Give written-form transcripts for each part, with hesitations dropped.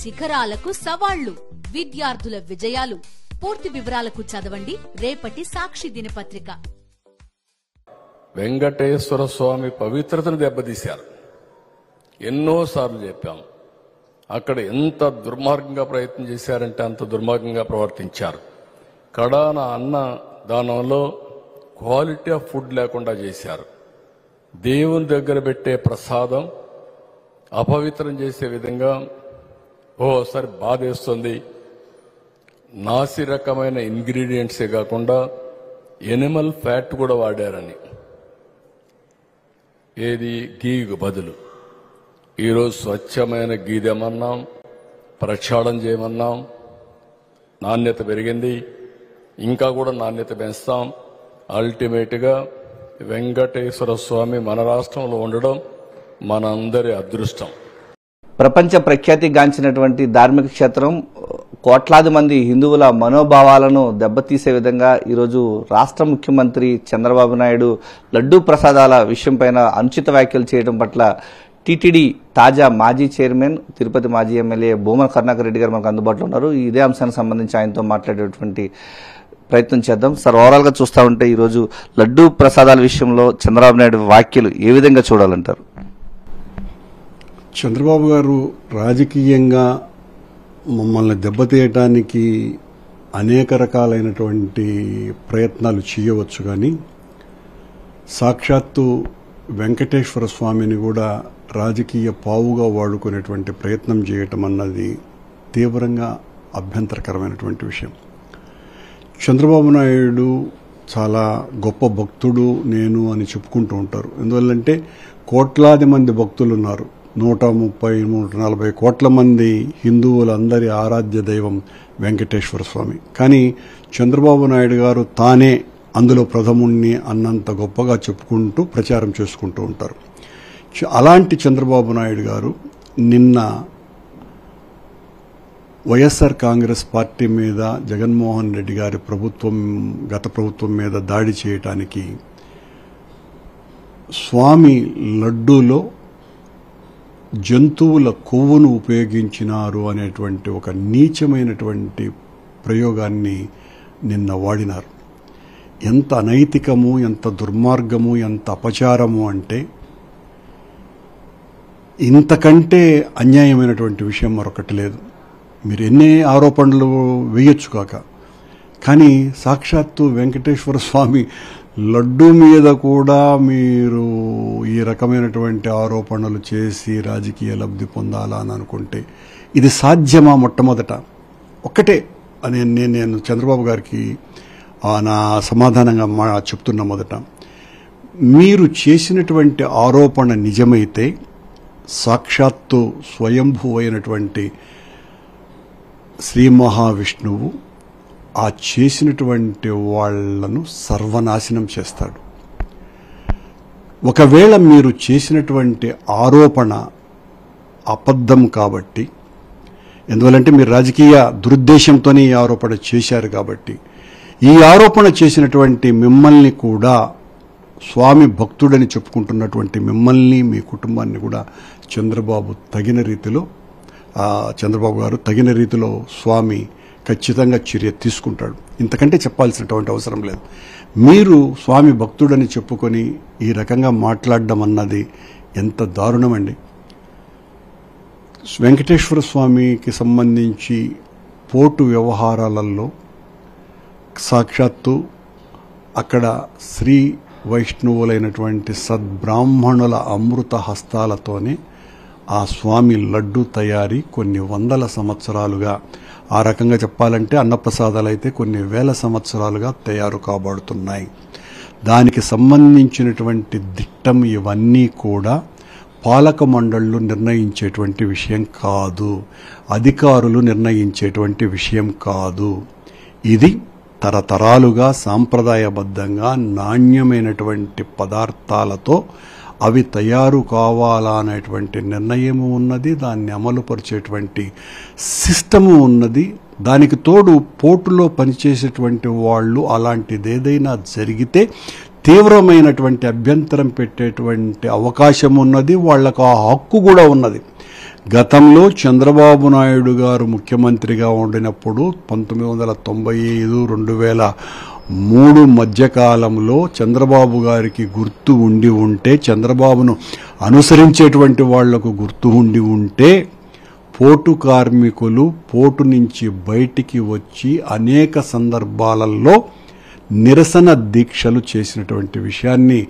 శిఖరాలకు సవాళ్లు, విద్యార్థుల విజయాలు. పూర్తి వివరాలకు చదవండి రేపటి సాక్షి దినపత్రిక. వెంకటేశ్వర స్వామి పవిత్రతను దెబ్బతీశారు. ఎన్నోసార్లు చెప్పాం. అక్కడ ఎంత దుర్మార్గంగా ప్రయత్నం చేశారంటే అంత దుర్మార్గంగా ప్రవర్తించారు. కడాన అన్న దానంలో క్వాలిటీ ఆఫ్ ఫుడ్ లేకుండా చేశారు. దేవుని దగ్గర పెట్టే ప్రసాదం అపవిత్రం చేసే విధంగా ఓసారి బాధేస్తుంది. నాసి రకమైన ఇంగ్రీడియంట్సే కాకుండా ఎనిమల్ ఫ్యాట్ కూడా వాడారని, ఏది గీకు బదులు. ఈరోజు స్వచ్ఛమైన గీ తెమన్నాం, ప్రక్షాళన చేయమన్నాం. నాణ్యత పెరిగింది, ఇంకా కూడా నాణ్యత పెంచుతాం. అల్టిమేట్గా వెంకటేశ్వర స్వామి మన రాష్ట్రంలో ఉండడం మనందరి అదృష్టం. ప్రపంచ ప్రఖ్యాతిగాంచినటువంటి ధార్మిక క్షేత్రం కోట్లాది మంది హిందువుల మనోభావాలను దెబ్బతీసే విధంగా ఈరోజు రాష్ట్ర ముఖ్యమంత్రి చంద్రబాబు నాయుడు లడ్డూ ప్రసాదాల విషయంపైన అనుచిత వ్యాఖ్యలు చేయడం పట్ల టీటీడీ తాజా మాజీ చైర్మన్, తిరుపతి మాజీ ఎమ్మెల్యే భూమన కరుణాకర్ రెడ్డి గారు మనకు అందుబాటులో ఉన్నారు. ఇదే అంశానికి సంబంధించి ఆయనతో మాట్లాడేటువంటి ప్రయత్నం చేద్దాం. సార్, ఓవరాల్ గా చూస్తా ఉంటే ఈరోజు లడ్డూ ప్రసాదాల విషయంలో చంద్రబాబు నాయుడు వ్యాఖ్యలు ఏ విధంగా చూడాలంటారు? చంద్రబాబు గారు రాజకీయంగా మమ్మల్ని దెబ్బతీయటానికి అనేక రకాలైనటువంటి ప్రయత్నాలు చేయవచ్చు, కానీ సాక్షాత్తు వెంకటేశ్వర స్వామిని కూడా రాజకీయ పావుగా వాడుకునేటువంటి ప్రయత్నం చేయటం అన్నది తీవ్రంగా అభ్యంతరకరమైనటువంటి విషయం. చంద్రబాబు నాయుడు చాలా గొప్ప భక్తుడు నేను అని చెప్పుకుంటూ ఉంటారు. ఎందువల్లంటే కోట్లాది మంది భక్తులు ఉన్నారు. 130-140 కోట్ల మంది హిందువులందరి ఆరాధ్య దైవం వెంకటేశ్వర స్వామి. కానీ చంద్రబాబు నాయుడు గారు తానే అందులో ప్రథముణ్ణి అన్నంత గొప్పగా చెప్పుకుంటూ ప్రచారం చేసుకుంటూ ఉంటారు. అలాంటి చంద్రబాబు నాయుడు గారు నిన్న వైఎస్ఆర్ కాంగ్రెస్ పార్టీ మీద, జగన్మోహన్ రెడ్డి గారి ప్రభుత్వం, గత ప్రభుత్వం మీద దాడి చేయటానికి స్వామి లడ్డూలో జంతువుల కొవ్వును ఉపయోగించినారు అనేటువంటి ఒక నీచమైనటువంటి ప్రయోగాన్ని నిన్న వాడినారు. ఎంత అనైతికము, ఎంత దుర్మార్గము, ఎంత అపచారము అంటే ఇంతకంటే అన్యాయమైనటువంటి విషయం మరొకటి లేదు. మీరు ఎన్ని ఆరోపణలు వేయొచ్చు కాక, కానీ సాక్షాత్తు వెంకటేశ్వర స్వామి లడ్డూ మీద కూడా మీరు ఈ రకమైనటువంటి ఆరోపణలు చేసి రాజకీయ లబ్ధి పొందాలా అని అనుకుంటే ఇది సాధ్యమా? మొట్టమొదట ఒక్కటే అని నేను చంద్రబాబు గారికి నా సమాధానంగా చెప్తున్న మొదట, మీరు చేసినటువంటి ఆరోపణ నిజమైతే సాక్షాత్తు స్వయంభూ అయినటువంటి శ్రీ మహావిష్ణువు ఆ చేసినటువంటి వాళ్లను సర్వనాశనం చేస్తాడు. ఒకవేళ మీరు చేసినటువంటి ఆరోపణ అబద్ధం కాబట్టి, ఎందువల్లంటే మీరు రాజకీయ దురుద్దేశంతోనే ఈ ఆరోపణ చేశారు కాబట్టి, ఈ ఆరోపణ చేసినటువంటి మిమ్మల్ని కూడా, స్వామి భక్తుడని చెప్పుకుంటున్నటువంటి మిమ్మల్ని, మీ కుటుంబాన్ని కూడా చంద్రబాబు గారు తగిన రీతిలో స్వామి ఖచ్చితంగా చర్య తీసుకుంటాడు. ఇంతకంటే చెప్పాల్సినటువంటి అవసరం లేదు. మీరు స్వామి భక్తుడని చెప్పుకొని ఈ రకంగా మాట్లాడడం అన్నది ఎంత దారుణమండి. వెంకటేశ్వర స్వామికి సంబంధించి పోటు వ్యవహారాలలో సాక్షాత్తు అక్కడ శ్రీ వైష్ణవులైనటువంటి సద్బ్రాహ్మణుల అమృత హస్తాలతోనే ఆ స్వామి లడ్డు తయారీ కొన్ని వందల సంవత్సరాలుగా, ఆ రకంగా చెప్పాలంటే అన్నప్రసాదాలు అయితే కొన్ని వేల సంవత్సరాలుగా తయారు కాబడుతున్నాయి. దానికి సంబంధించినటువంటి దిట్టం ఇవన్నీ కూడా పాలక మండళ్లు నిర్ణయించేటువంటి విషయం కాదు, అధికారులు నిర్ణయించేటువంటి విషయం కాదు. ఇది తరతరాలుగా సాంప్రదాయబద్ధంగా నాణ్యమైనటువంటి పదార్థాలతో అవి తయారు కావాలనేటువంటి నిర్ణయము ఉన్నది, దాన్ని అమలుపరిచేటువంటి సిస్టము ఉన్నది. దానికి తోడు పోర్టులో పనిచేసేటువంటి వాళ్ళు అలాంటిదేదైనా జరిగితే తీవ్రమైనటువంటి అభ్యంతరం పెట్టేటువంటి అవకాశం ఉన్నది, వాళ్లకు ఆ హక్కు కూడా ఉన్నది. గతంలో చంద్రబాబు నాయుడు గారు ముఖ్యమంత్రిగా ఉండినప్పుడు 1995-2003 మధ్యకాలంలో చంద్రబాబు గారికి గుర్తు ఉండి ఉంటే, చంద్రబాబును అనుసరించేటువంటి వాళ్లకు గుర్తు ఉండి ఉంటే, పోటు కార్మికులు పోటు నుంచి బయటికి వచ్చి అనేక సందర్భాలలో నిరసన దీక్షలు చేసినటువంటి విషయాన్ని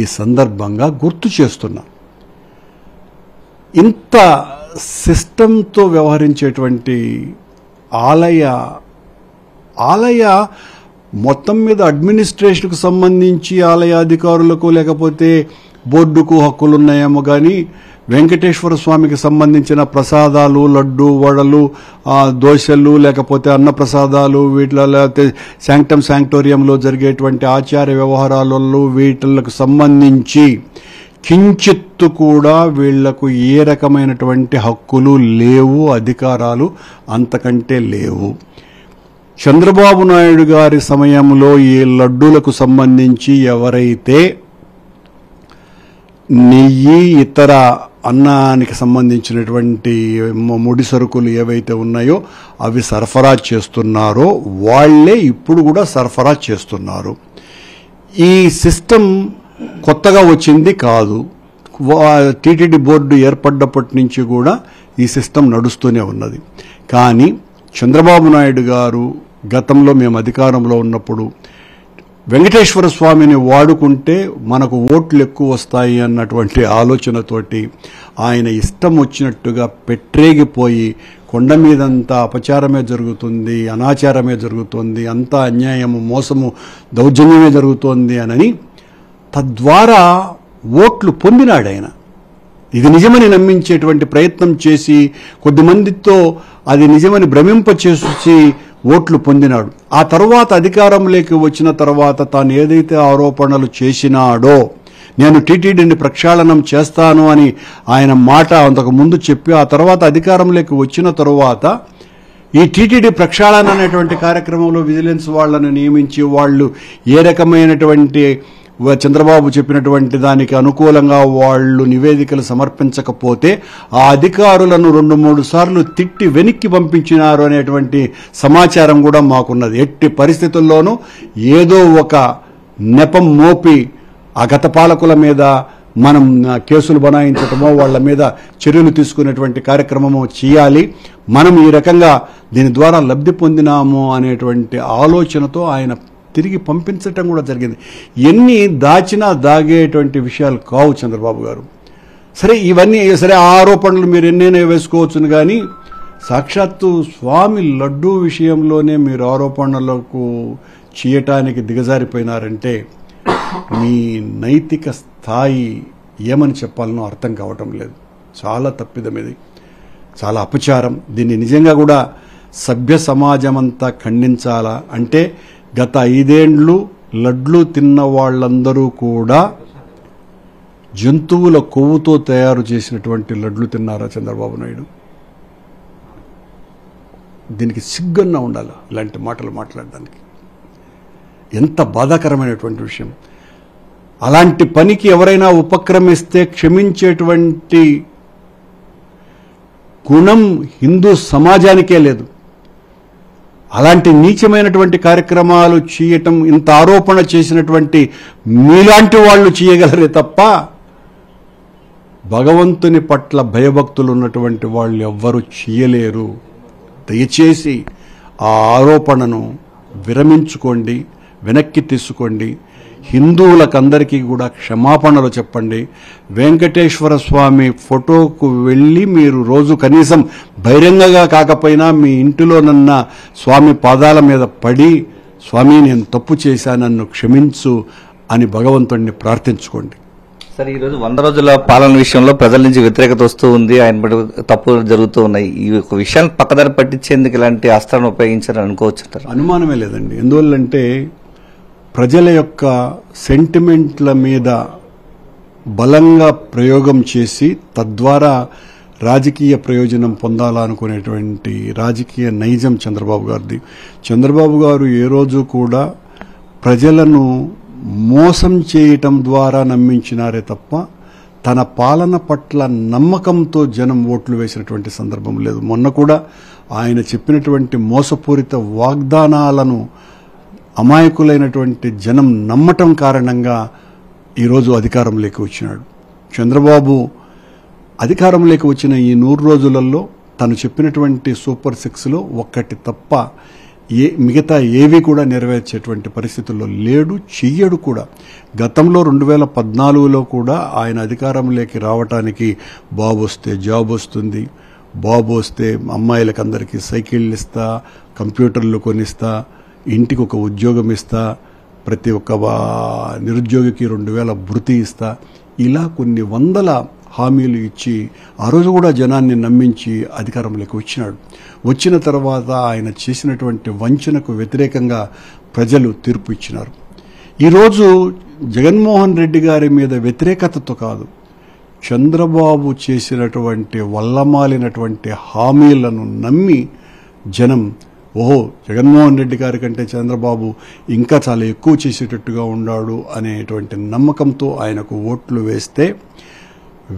ఈ సందర్భంగా గుర్తు చేస్తున్నా. ఇంత సిస్టంతో వ్యవహరించేటువంటి ఆలయ మొత్తం మీద అడ్మినిస్ట్రేషన్కు సంబంధించి ఆలయ అధికారులకు లేకపోతే బోర్డుకు హక్కులున్నాయేమో కానీ వెంకటేశ్వర స్వామికి సంబంధించిన ప్రసాదాలు, లడ్డు, వడలు, దోశలు, లేకపోతే అన్నప్రసాదాలు, వీటిలో లేకపోతే శాంక్టోరియంలో జరిగేటువంటి ఆచార వ్యవహారాలలో వీటిలకు సంబంధించి కించిత్తు కూడా వీళ్లకు ఏ రకమైనటువంటి హక్కులు లేవు, అధికారాలు అంతకంటే లేవు. చంద్రబాబు నాయుడు గారి సమయంలో ఈ లడ్డూలకు సంబంధించి ఎవరైతే నెయ్యి, ఇతర అన్నానికి సంబంధించినటువంటి ముడి సరుకులు ఏవైతే ఉన్నాయో అవి సరఫరా చేస్తున్నారో వాళ్లే ఇప్పుడు కూడా సరఫరా చేస్తున్నారు. ఈ సిస్టమ్ కొత్తగా వచ్చింది కాదు. టీటీడీ బోర్డు ఏర్పడ్డప్పటి నుంచి కూడా ఈ సిస్టమ్ నడుస్తూనే ఉన్నది. కానీ చంద్రబాబు నాయుడు గారు గతంలో మేము అధికారంలో ఉన్నప్పుడు వెంకటేశ్వర స్వామిని వాడుకుంటే మనకు ఓట్లు ఎక్కువ వస్తాయి అన్నటువంటి ఆలోచనతోటి ఆయన ఇష్టం వచ్చినట్టుగా పెట్టరేగిపోయి కొండ మీదంతా అపచారమే జరుగుతుంది, అనాచారమే జరుగుతుంది, అంతా అన్యాయము, మోసము, దౌర్జన్యమే జరుగుతోంది అని తద్వారా ఓట్లు పొందినాడు ఆయన. ఇది నిజమని నమ్మించేటువంటి ప్రయత్నం చేసి కొద్దిమందితో అది నిజమని భ్రమింపచేసి ఓట్లు పొందినాడు. ఆ తర్వాత అధికారంలోకి వచ్చిన తర్వాత తాను ఏదైతే ఆరోపణలు చేసినాడో, నేను టీటీడీని ప్రక్షాళనం చేస్తాను అని ఆయన మాట అంతకు ముందు చెప్పి, ఆ తర్వాత అధికారంలోకి వచ్చిన తరువాత ఈ టీటీడీ ప్రక్షాళన అనేటువంటి కార్యక్రమంలో విజిలెన్స్ వాళ్లను నియమించి వాళ్ళు ఏ రకమైనటువంటి చంద్రబాబు చెప్పినటువంటి దానికి అనుకూలంగా వాళ్ళు నివేదికలు సమర్పించకపోతే ఆ అధికారులను 2-3 సార్లు తిట్టి వెనక్కి పంపించినారు అనేటువంటి సమాచారం కూడా మాకున్నది. ఎట్టి పరిస్థితుల్లోనూ ఏదో ఒక నెపం మోపి ఆ గత పాలకుల మీద మనం కేసులు బనాయించటమో వాళ్ళ మీద చర్యలు తీసుకునేటువంటి కార్యక్రమము చేయాలి, మనం ఈ రకంగా దీని ద్వారా లబ్ధి పొందినాము అనేటువంటి ఆలోచనతో ఆయన తిరిగి పంపించటం కూడా జరిగింది. ఎన్ని దాచినా దాగేటువంటి విషయాలు కావు చంద్రబాబు గారు. సరే, ఇవన్నీ సరే, ఆరోపణలు మీరు ఎన్నైనా వేసుకోవచ్చును, కానీ సాక్షాత్తు స్వామి లడ్డూ విషయంలోనే మీరు ఆరోపణలకు చేయటానికి దిగజారిపోయినారంటే మీ నైతిక స్థాయి ఏమని చెప్పాలనో అర్థం కావటం లేదు. చాలా తప్పిదం, చాలా అపచారం. దీన్ని నిజంగా కూడా సభ్య సమాజమంతా ఖండించాలా. అంటే గత 5 ఏళ్లు లడ్లు తిన్న వాళ్ళందరూ కూడా జంతువుల కొవ్వుతో తయారు చేసినటువంటి లడ్లు తిన్నారా చంద్రబాబు నాయుడు? దీనికి సిగ్గన్నా ఉండాలి ఇలాంటి మాటలు మాట్లాడడానికి. ఎంత బాధాకరమైనటువంటి విషయం. అలాంటి పనికి ఎవరైనా ఉపక్రమిస్తే క్షమించేటువంటి గుణం హిందూ సమాజానికే లేదు. అలాంటి నీచమైనటువంటి కార్యక్రమాలు చేయటం, ఇంత ఆరోపణ చేసినటువంటి మీలాంటి వాళ్ళు చేయగలరే తప్ప భగవంతుని పట్ల భయభక్తులు ఉన్నటువంటి వాళ్ళు ఎవ్వరూ చేయలేరు. దయచేసి ఆ ఆరోపణను విరమించుకోండి, వెనక్కి తీసుకోండి. హిందువులకందరికీ కూడా క్షమాపణలు చెప్పండి. వెంకటేశ్వర స్వామి ఫోటోకు వెళ్ళి మీరు రోజు కనీసం బహిరంగంగా కాకపోయినా మీ ఇంటిలోనన్న స్వామి పాదాల మీద పడి, స్వామి నేను తప్పు చేశాను, నన్ను క్షమించు అని భగవంతుడిని ప్రార్థించుకోండి. సరే, ఈరోజు 100 రోజుల పాలన విషయంలో ప్రజల నుంచి వ్యతిరేకత వస్తూ ఉంది, ఆయన తప్పులు జరుగుతూ ఉన్నాయి. ఈ విషయాన్ని పక్కదారి పట్టించేందుకు ఇలాంటి అస్త్రాలను ఉపయోగించారని అనుకోవచ్చు? అనుమానమే లేదండి. ఎందువల్లంటే ప్రజల యొక్క సెంటిమెంట్ల మీద బలంగా ప్రయోగం చేసి తద్వారా రాజకీయ ప్రయోజనం పొందాలనుకునేటువంటి రాజకీయ నైజం చంద్రబాబు గారిది. చంద్రబాబు గారు ఏ రోజు కూడా ప్రజలను మోసం చేయటం ద్వారా నమ్మించినారే తప్ప తన పాలన పట్ల నమ్మకంతో జనం ఓట్లు వేసినటువంటి సందర్భం లేదు. మొన్న కూడా ఆయన చెప్పినటువంటి మోసపూరిత వాగ్దానాలను అమాయకులైనటువంటి జనం నమ్మటం కారణంగా ఈరోజు అధికారంలోకి వచ్చినాడు. చంద్రబాబు అధికారంలోకి వచ్చిన ఈ 100 రోజులలో తను చెప్పినటువంటి సూపర్ 6లో ఒక్కటి తప్ప మిగతా ఏవి కూడా నెరవేర్చేటువంటి పరిస్థితుల్లో లేడు, చెయ్యడు కూడా. గతంలో 2014లో కూడా ఆయన అధికారంలోకి రావటానికి బాబు వస్తే జాబ్ వస్తుంది, బాబు వస్తే అమ్మాయిలకు అందరికీ సైకిళ్ళు ఇస్తా, కంప్యూటర్లు కొనిస్తా, ఇంటికి ఒక ఉద్యోగం ఇస్తా, ప్రతి ఒక్క నిరుద్యోగికి 2000 భృతి ఇస్తా, ఇలా కొన్ని వందల హామీలు ఇచ్చి ఆ రోజు కూడా జనాన్ని నమ్మించి అధికారంలోకి వచ్చినాడు. వచ్చిన తర్వాత ఆయన చేసినటువంటి వంచనకు వ్యతిరేకంగా ప్రజలు తీర్పు ఇచ్చినారు. ఈరోజు జగన్మోహన్ రెడ్డి గారి మీద వ్యతిరేకతతో కాదు, చంద్రబాబు చేసినటువంటి వల్లమాలినటువంటి హామీలను నమ్మి జనం ఓహో జగన్మోహన్ రెడ్డి గారి కంటే చంద్రబాబు ఇంకా చాలా ఎక్కువ చేసేటట్టుగా ఉన్నాడు అనేటువంటి నమ్మకంతో ఆయనకు ఓట్లు వేస్తే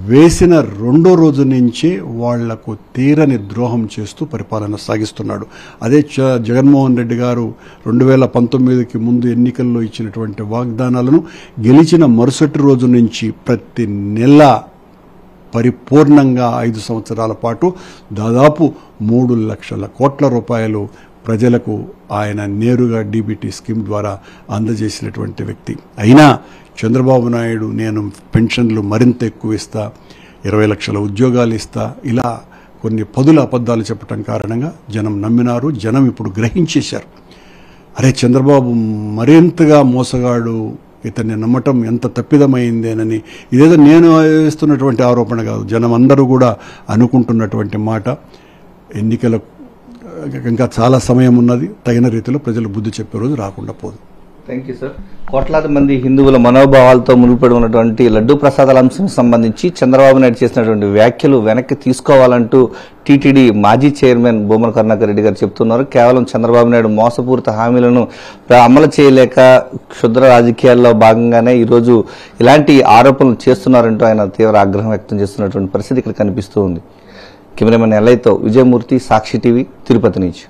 వేసిన 2వ రోజు నుంచి వాళ్లకు తీరని ద్రోహం చేస్తూ పరిపాలన సాగిస్తున్నాడు. అదే జగన్మోహన్ రెడ్డి గారు 2019కి ముందు ఎన్నికల్లో ఇచ్చినటువంటి వాగ్దానాలను గెలిచిన మరుసటి రోజు నుంచి ప్రతి నెల పరిపూర్ణంగా 5 సంవత్సరాల పాటు దాదాపు 3 లక్షల కోట్ల రూపాయలు ప్రజలకు ఆయన నేరుగా డీబీటీ స్కీమ్ ద్వారా అందజేసినటువంటి వ్యక్తి. అయినా చంద్రబాబు నాయుడు నేను పెన్షన్లు మరింత ఎక్కువ ఇస్తా, 20 లక్షల ఉద్యోగాలు ఇస్తా, ఇలా కొన్ని పదుల అబద్ధాలు చెప్పడం కారణంగా జనం నమ్మినారు. జనం ఇప్పుడు గ్రహించేశారు, అరే చంద్రబాబు మరింతగా మోసగాడు, ఇతన్ని నమ్మటం ఎంత తప్పిదమైందేనని. ఇదేదో నేను వేస్తున్నటువంటి ఆరోపణ కాదు, జనం అందరూ కూడా అనుకుంటున్నటువంటి మాట. ఎన్నికలకు ఇంకా చాలా సమయం ఉన్నది, తగిన రీతిలో ప్రజలు బుద్ధి చెప్పే రోజు రాకుండా పోదు. Thank you sir. కోట్లాది మంది హిందువుల మనోభావాలతో ముడిపడి ఉన్నటువంటి లడ్డూ ప్రసాదాల అంశం సంబంధించి చంద్రబాబు నాయుడు చేసినటువంటి వ్యాఖ్యలు వెనక్కి తీసుకోవాలంటూ టీటీడీ మాజీ చైర్మన్ భూమన కరుణాకర్ రెడ్డి గారు చెప్తున్నారు. కేవలం చంద్రబాబు నాయుడు మోసపూరిత హామీలను అమలు చేయలేక క్షుద్ర రాజకీయాల్లో భాగంగానే ఈరోజు ఇలాంటి ఆరోపణలు చేస్తున్నారంటూ ఆయన తీవ్ర ఆగ్రహం వ్యక్తం చేస్తున్నటువంటి పరిస్థితి ఇక్కడ కనిపిస్తూ ఉంది. కెమెరామెన్ ఎల్ఐతో విజయమూర్తి, సాక్షి టీవీ, తిరుపతి నుంచి.